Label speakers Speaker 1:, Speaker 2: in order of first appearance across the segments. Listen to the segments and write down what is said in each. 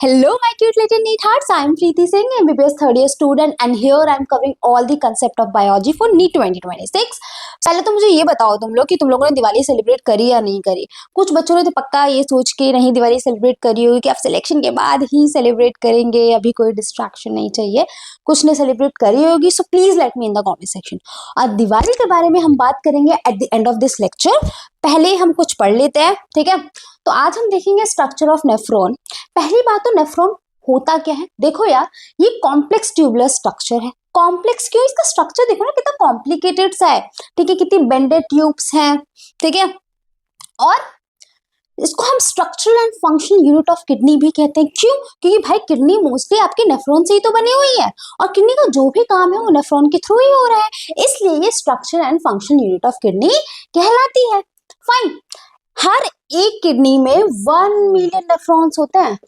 Speaker 1: Hello, my cute little neathearts. I am Preeti Singh, MBBS third year student, and here I am covering all the concept of biology for NEET 2026. पहले तो मुझे ये बताओ तुम लोग कि तुम लोगों ने दिवाली सेलिब्रेट करी या नहीं करी। कुछ बच्चों ने तो पक्का ये सोच के नहीं दिवाली सेलिब्रेट करी होगी कि आप सिलेक्शन के बाद ही सेलिब्रेट करेंगे, अभी कोई डिस्ट्रैक्शन नहीं चाहिए। कुछ ने सेलिब्रेट करी होगी, so please let me in the comment section. और दिवाली के बारे में हम बात करेंगे at the end of this lecture. पहले हम कुछ पढ़ लेते हैं, ठीक है। तो आज हम देखेंगे स्ट्रक्चर ऑफ नेफ्रॉन। पहली बात तो नेफ्रॉन होता क्या है, देखो यार, ये कॉम्प्लेक्स ट्यूबुलर स्ट्रक्चर है। कॉम्प्लेक्स क्यों, इसका स्ट्रक्चर देखो ना कितना कॉम्प्लिकेटेड सा है, ठीक है, कितनी बेंडेड ट्यूब्स हैं, ठीक है। और इसको हम structural and functional unit of kidney भी कहते हैं। क्यों? क्योंकि भाई किडनी मोस्टली आपके नेफ्रॉन से ही तो बनी हुई है, और किडनी का जो भी काम है वो नेफ्रॉन के थ्रू ही हो रहा है, इसलिए ये structure and functional unit of kidney कहलाती है। फाइन। हर एक किडनी में 1 मिलियन नेफ्रॉन्स होते हैं,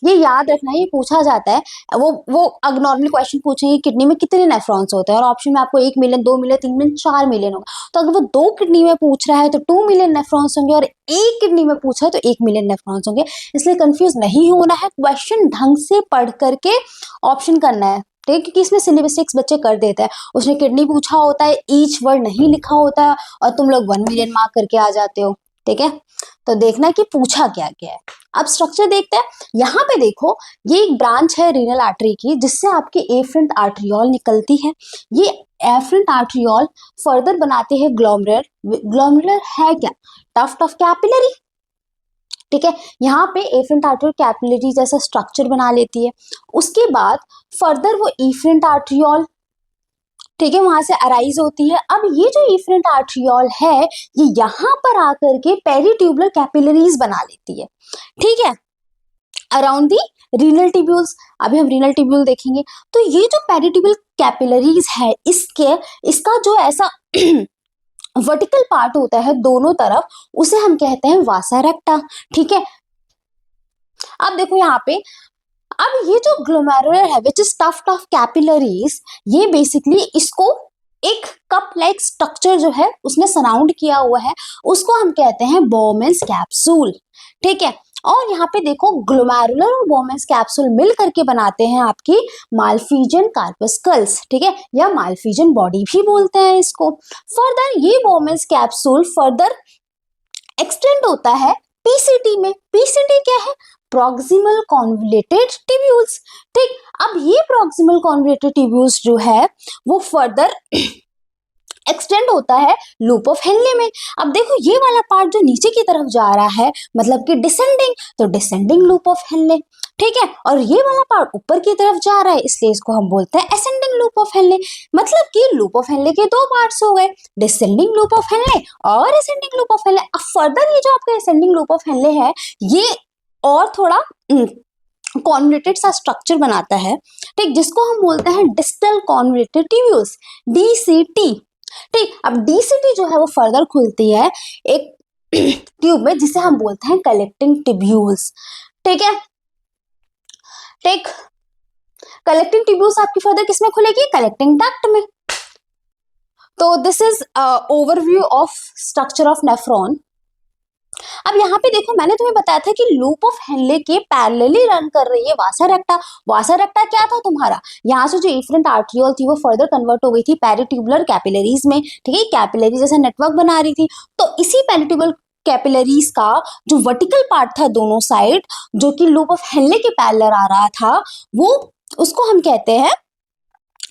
Speaker 1: ये याद रखना, ये पूछा जाता है। वो अगर नॉर्मल क्वेश्चन पूछेंगे किडनी में कितने नेफ्रॉन्स होते हैं, और ऑप्शन में आपको 1 मिलियन, 2 मिलियन, 3 मिलियन, 4 मिलियन होगा। तो अगर वो 2 किडनी में पूछ रहा है तो 2 मिलियन नेफ्रॉन्स होंगे, और एक किडनी में पूछा है तो 1 मिलियन नेफ्रॉन्स होंगे। इसलिए कंफ्यूज नहीं होना है, क्वेश्चन ढंग से पढ़ करके ऑप्शन करना है, ठीक है, क्योंकि इसमें सिली मिस्टेक्स बच्चे कर देते हैं। उसने किडनी पूछा होता है, ईच वर्ड नहीं लिखा होता है, और तुम लोग 1 मिलियन मार्क करके आ जाते हो, ठीक है। तो देखना कि पूछा क्या क्या है। अब स्ट्रक्चर देखते हैं। यहाँ पे देखो, ये एक ब्रांच है रीनल आर्टरी की, जिससे आपके एफरेंट आर्टरियोल निकलती है। ये एफरेंट आर्टरियोल फर्दर बनाते हैं ग्लोमेरुलर। ग्लोमेरुलर है क्या? टफ्ट ऑफ कैपिलरी, ठीक है। यहाँ पे एफरेंट आर्टरियोल कैपिलरी जैसा स्ट्रक्चर बना लेती है। उसके बाद फर्दर वो एफरेंट आर्टरियोल, ठीक है, वहां से अराइज होती है। अब ये जो एफरेंट आर्टरियोल है, ये यहाँ पर आकर के पेरिट्यूबुलर कैपिलरीज बना लेती है, ठीक है, अराउंड दी रीनल ट्यूब्यूल्स। अभी हम रीनल ट्यूब्यूल देखेंगे। तो ये जो पेरिट्यूबुलर कैपिलरीज है, इसका जो ऐसा वर्टिकल पार्ट होता है दोनों तरफ, उसे हम कहते हैं वासा रेक्टा, ठीक है। अब देखो यहाँ पे, अब ये जो ग्लोमेरुलर है which is tuft of capillaries, ये बेसिकली इसको एक कप लाइक स्ट्रक्चर जो है उसने सराउंड किया हुआ है, उसको हम कहते हैं बोमेन्स कैप्सूल, ठीक है। और यहाँ पे देखो, ग्लोमेरुलर और बोमेन्स कैप्सूल मिल करके बनाते हैं आपकी माल्फिजियन कार्पस्कल्स, ठीक है, या माल्फिजियन बॉडी भी बोलते हैं इसको। फर्दर ये बोमेन्स कैप्सूल फर्दर एक्सटेंड होता है पीसीटी में। पीसीटी क्या है? प्रॉक्सिमल कॉन्वोल्यूटेड ट्यूब्यूल्स, ठीक। अब ये प्रॉक्सिमल कॉन्वोल्यूटेड ट्यूब्यूल्स जो है वो फर्दर एक्सटेंड होता है लूप ऑफ हेनले में। अब देखो, ये वाला पार्ट जो नीचे की तरफ जा रहा है, मतलब कि डिसेंडिंग, तो डिसेंडिंग लूप ऑफ हेनले, ठीक है। और ये वाला पार्ट ऊपर की तरफ जा रहा है, इसलिए इसको हम बोलते हैं असेंडिंग लूप ऑफ हेनले। मतलब कि लूप ऑफ हेनले के 2 पार्ट्स हो गए, डिसेंडिंग लूप ऑफ हेनले और असेंडिंग लूप ऑफ हेनले। अब फर्दर ये जो आपका असेंडिंग लूप ऑफ हेनले है, ये और थोड़ा कॉन्वोल्यूटेड सा स्ट्रक्चर बनाता है, ठीक, जिसको हम बोलते हैं डिस्टल कॉन्वोल्यूटेड ट्यूब्यूल्स, डीसीटी, ठीक। अब डीसीटी जो है वो फर्दर खुलती है एक ट्यूब में, जिसे हम बोलते हैं कलेक्टिंग ट्यूब्यूल्स, ठीक है, ठीक। कलेक्टिंग ट्यूब्यूल्स आपकी फर्दर किसमें खुलेगी? कलेक्टिंग डक्ट में। तो this is overview of structure of nephron. अब यहाँ पे देखो, मैंने तुम्हें बताया था कि लूप ऑफ हेनले के पैरेलली रन कर रही है वासा रेक्टा। वासा रेक्टा क्या था तुम्हारा? यहाँ से जो एफरेंट आर्टरियोल थी वो फर्दर कन्वर्ट हो गई थी पेरिट्यूबुलर कैपिलरीज में, ठीक है, कैपिलरी जैसा नेटवर्क बना रही थी। तो इसी पेरिट्यूबुलर कैपिलरीज का जो वर्टिकल पार्ट था दोनों साइड, जो कि लूप ऑफ हेनले के पैरेलल आ रहा था, वो उसको हम कहते हैं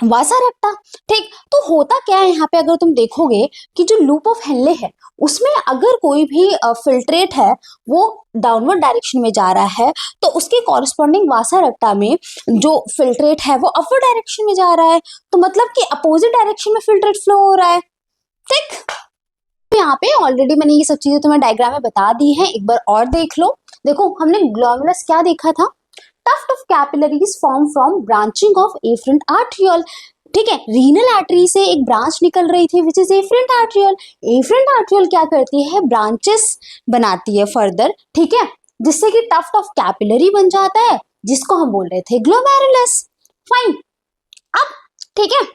Speaker 1: वासा रेक्टा, ठीक। तो होता क्या है यहाँ पे, अगर तुम देखोगे कि जो लूप ऑफ हेनले है उसमें अगर कोई भी फिल्ट्रेट है वो डाउनवर्ड डायरेक्शन में जा रहा है, तो उसके कॉरेस्पॉन्डिंग वासा रेक्टा में जो फिल्ट्रेट है वो अपवर्ड डायरेक्शन में जा रहा है। तो मतलब कि अपोजिट डायरेक्शन में फिल्ट्रेट फ्लो हो रहा है, ठीक। यहाँ पे ऑलरेडी मैंने ये सब चीजें तुम्हें डायग्राम में बता दी है, एक बार और देख लो। देखो, हमने ग्लोमेरुलस क्या देखा था? Tuft of capillaries form from branching of afferent arteriole, ठीक है। रीनल आर्टरी से एक ब्रांच निकल रही थी which is efferent arteriole. Efferent arteriole क्या करती है? ब्रांचेस बनाती है फर्दर, ठीक है, जिससे कि टफ्ट ऑफ कैपिलरी बन जाता है, जिसको हम बोल रहे थे ग्लोमेरुलस। फाइन। अब ठीक है,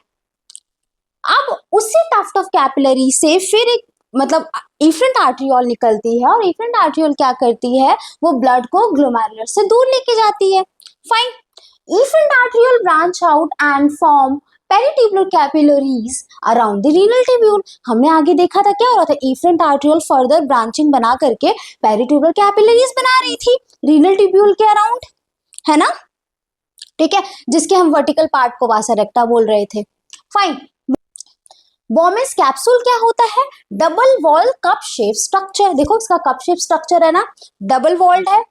Speaker 1: अब उसी टफ्ट ऑफ कैपिलरी से फिर एक मतलब इफरेंट आर्ट्रियोल निकलती है, और इफरेंट आर्ट्रियोल क्या करती है, वो ब्लड को ग्लोमेरुलर से दूर लेके जाती है। Fine. Efferent arteriole branch out and form peritubular capillaries around the renal tubule. हमने आगे देखा था क्या हो रहा था, इफरेंट आर्ट्रियोल फर्दर ब्रांचिंग बना करके पेरिट्यूबुलर कैपिलरीज बना रही थी रीनल ट्यूब्यूल के अराउंड, है ना, ठीक है, जिसके हम वर्टिकल पार्ट को वासा रेक्टा बोल रहे थे। फाइन। बोमेन्स कैप्सूल क्या होता है, double wall cup shape structure. देखो इसका कप शेप स्ट्रक्चर है ना, डबल वॉल्ड है,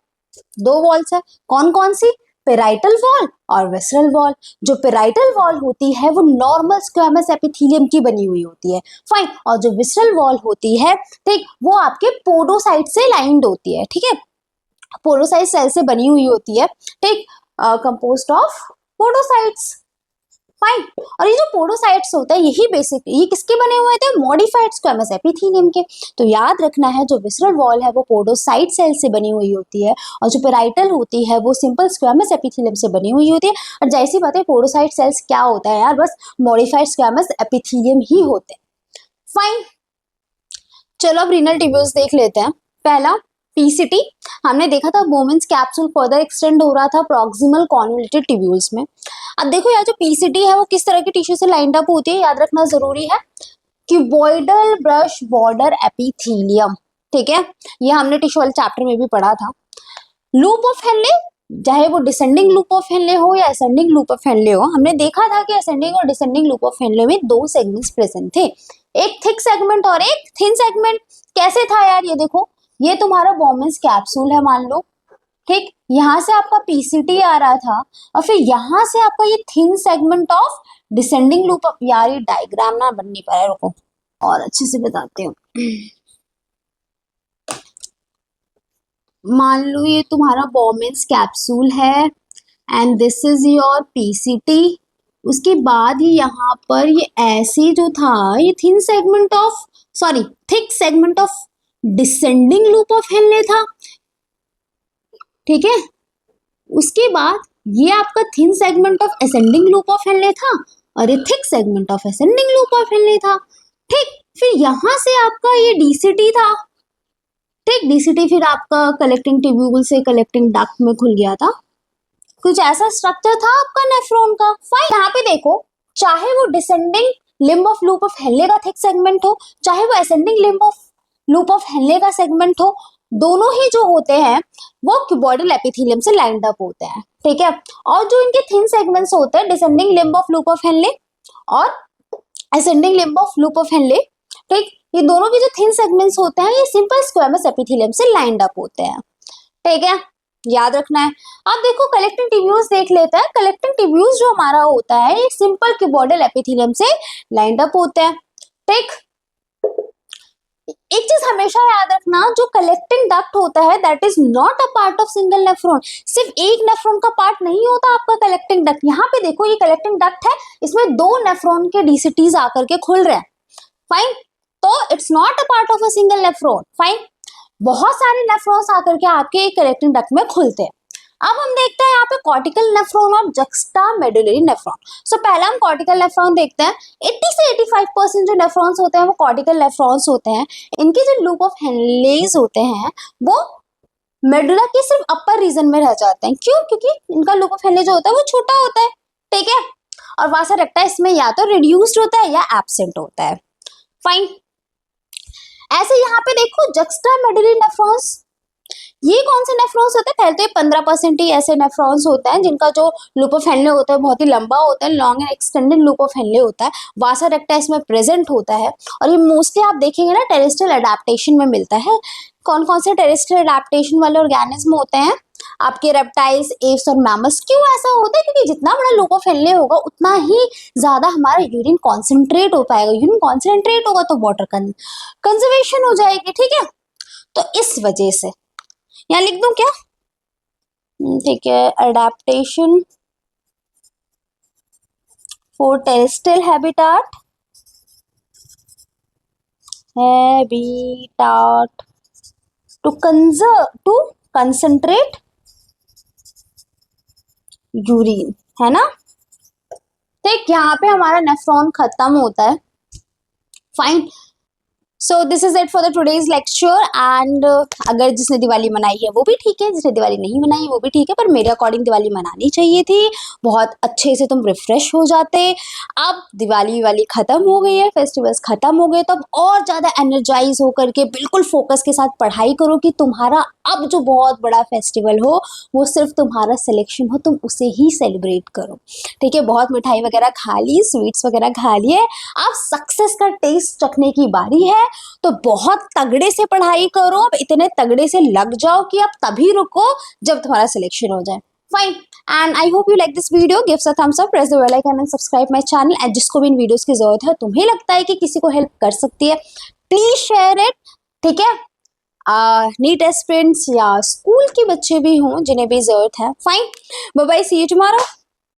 Speaker 1: दो वॉल्स है, कौन कौन सी, पेराइटल वॉल और विसरल वॉल। जो पेराइटल वॉल होती है वो नॉर्मल स्क्वेमस एपिथेलियम की बनी हुई होती है। फाइन। और जो विसरल वॉल होती है, ठीक, वो आपके पोडोसाइट से लाइंड होती है, ठीक है, पोडोसाइट सेल से बनी हुई होती है, ठीक, कंपोज्ड ऑफ पोडोसाइट्स। फाइन। और ये जो पोडोसाइट्स होता है यही बेसिक, ये किसके बने हुए थे, मॉडिफाइड स्क्वेमस एपिथेलियम के। तो याद रखना है जो विसरल वॉल है वो पोडोसाइट सेल से बनी हुई होती है, और जो पेराइटल होती है वो सिंपल स्क्वेमस एपिथेलियम से बनी हुई होती है। और जैसी बात है पोडोसाइट सेल्स क्या होता है यार, बस मॉडिफाइड स्क्वेमस एपिथेलियम ही होते हैं। फाइन। चलो अब रीनल ट्यूब्यूल्स देख लेते हैं। पहला पीसीटी, हमने देखा था बोमेन्स कैप्सूल फर्दर एक्सटेंड हो रहा था प्रॉक्सिमल कॉन्वोल्यूटेड ट्यूब्यूल्स में। अब देखो यार जो पीसीटी है वो किस तरह की टिश्यू से लाइंड अप होती है, याद रखना जरूरी है, क्यूबॉइडल ब्रश बॉर्डर एपिथेलियम, ठीक है, ये हमने टिश्यू वाले चैप्टर में भी पढ़ा था। लूप ऑफ हेनले, चाहे वो डिसेंडिंग लूप ऑफ हेनले हो या असेंडिंग लूप ऑफ हेनले हो, हमने देखा था कि असेंडिंग और डिसेंडिंग लूप ऑफ हेनले में दो सेगमेंट्स प्रेजेंट थे, एक थिक सेगमेंट और एक थिन सेगमेंट। कैसे था यार, ये देखो, ये तुम्हारा बोमेन्स कैप्सूल है मान लो, ठीक, यहाँ से आपका पीसीटी आ रहा था, और फिर यहाँ से आपका ये thin segment of descending loop of, यार ये डायग्राम ना बन नहीं पाया, रुको और अच्छे से बताती हूँ। मान लो ये तुम्हारा बोमेन्स कैप्सूल है and this is your PCT. उसके बाद ही यहाँ पर ये ऐसे जो था, ये thin segment of, sorry thick segment of descending loop of Henley था, ठीक है। उसके बाद ये आपका thin segment of ascending loop of Henley था, और ये thick segment of ascending loop of Henley था, ठीक। फिर यहां से आपका ये डीसीटी था, ठीक, डीसीटी फिर आपका कलेक्टिंग ट्यूब्यूल से कलेक्टिंग डक्ट में खुल गया था। कुछ ऐसा स्ट्रक्चर था आपका नेफ्रॉन का। फाइन। यहाँ पे देखो, चाहे वो descending limb of loop of Henley का थिक सेगमेंट हो, चाहे वो ascending limb of loop of Henley का सेगमेंट हो, दोनों ही जो होते हैं वो क्यूबॉइडल एपिथेलियम से लाइंड अप होते हैं, ठीक है। और जो इनके थिन सेगमेंट्स होते हैं, descending limb of loop of Henle और ascending limb of loop of Henle, ठीक, ये दोनों के जो थिन सेगमेंट्स होते हैं ये सिंपल स्क्वेमस एपिथेलियम से लाइंड अप होते हैं, ठीक है, याद रखना है। अब देखो कलेक्टिंग ट्यूब्यूल्स देख लेते हैं। कलेक्टिंग ट्यूब्यूल्स जो हमारा होता है ये सिंपल क्यूबॉइडल एपिथेलियम से लाइंड अप होते हैं, ठीक। एक चीज हमेशा याद रखना, जो कलेक्टिंग डक्ट होता है that is not a part of single nephron. सिर्फ एक नेफ्रॉन का पार्ट नहीं होता आपका कलेक्टिंग डक्ट। यहाँ पे देखो ये कलेक्टिंग डक्ट है, इसमें दो नेफ्रॉन के डीसीटीज आकर के खुल रहे हैं, फाइन, तो it's not a part of a single nephron. Fine. बहुत सारे नेफ्रॉन्स आकर के आपके कलेक्टिंग डक्ट में खुलते हैं। अब हम देखते हैं यहाँ पे कॉर्टिकल नेफ्रॉन और जक्स्टा मेडुलरी नेफ्रॉन। सो पहला हम कॉर्टिकल नेफ्रॉन देखते हैं। 80 से 85% जो नेफ्रॉन्स होते हैं वो कॉर्टिकल नेफ्रॉन्स होते हैं। इनके जो लूप ऑफ हेनलेज होते हैं वो मेडुला के सिर्फ अपर रीजन में रह जाते हैं। क्यों? क्योंकि इनका लूप ऑफ हेनलेज जो होता है वो छोटा होता है, ठीक है, और वासा रेक्टा इसमें या तो रिड्यूस्ड होता है या एब्सेंट होता है। फाइन। ऐसे यहाँ पे देखो जक्स्टा मेडुलरी नेफ्रॉन्स, ये कौन से नेफ्रॉन्स होते हैं? पहले तो ये 15% ही ऐसे नेफ्रॉन्स होते हैं जिनका जो लूप ऑफ हेनले होता है बहुत ही लंबा होता है, long and extended loop of Henley होता है, वासा रेक्टा इसमें प्रेजेंट होता है। और ये मोस्टली आप देखेंगे ना टेरेस्ट्रियल एडेप्टेशन में मिलता है। कौन कौन से टेरेस्ट्रियल एडेप्टेशन वाले ऑर्गेनिज्म होते हैं? आपके रेप्टाइल्स, एप्स और मैमल्स। क्यों ऐसा होता है? क्योंकि जितना बड़ा लूप ऑफ हेनले होगा उतना ही ज्यादा हमारा यूरिन कॉन्सेंट्रेट हो पाएगा। यूरिन कॉन्सेंट्रेट होगा तो वाटर कंजर्वेशन हो जाएगी, ठीक है। तो इस वजह से यहाँ लिख दूं क्या? ठीक है, adaptation for terrestrial habitat to concentrate urine, है ना। ठीक, यहाँ पे हमारा नेफ्रॉन खत्म होता है। Fine. So this is it for the today's lecture and अगर जिसने दिवाली मनाई है वो भी ठीक है, जिसने दिवाली नहीं मनाई वो भी ठीक है, पर मेरे अकॉर्डिंग दिवाली मनानी चाहिए थी। बहुत अच्छे से तुम रिफ्रेश हो जाते। अब दिवाली वाली खत्म हो गई है, फेस्टिवल्स खत्म हो गए, तो अब और ज़्यादा एनर्जाइज होकर के बिल्कुल फोकस के साथ पढ़ाई करो कि तुम्हारा अब जो बहुत बड़ा फेस्टिवल हो वो सिर्फ तुम्हारा सिलेक्शन हो, तुम उसे ही सेलिब्रेट करो। ठीक है, बहुत मिठाई वगैरह खा ली, स्वीट्स वगैरह खा लिए, अब सक्सेस का टेस्ट चखने की बारी है। तो बहुत तगड़े से पढ़ाई करो, अब इतने तगड़े से लग जाओ कि अब तभी रुको जब तुम्हारा सिलेक्शन हो जाए। Fine, and I hope you like this video. Give a thumbs up, press the bell icon and subscribe my channel. And जिसको भी इन वीडियोस की जरूरत है, तुम्हें लगता है कि किसी को हेल्प कर सकती है, प्लीज शेयर इट। ठीक है, नीट एस्पिरेंट्स या स्कूल के बच्चे भी हों जिन्हें भी जरूरत है। Fine, bye bye, see you tomorrow.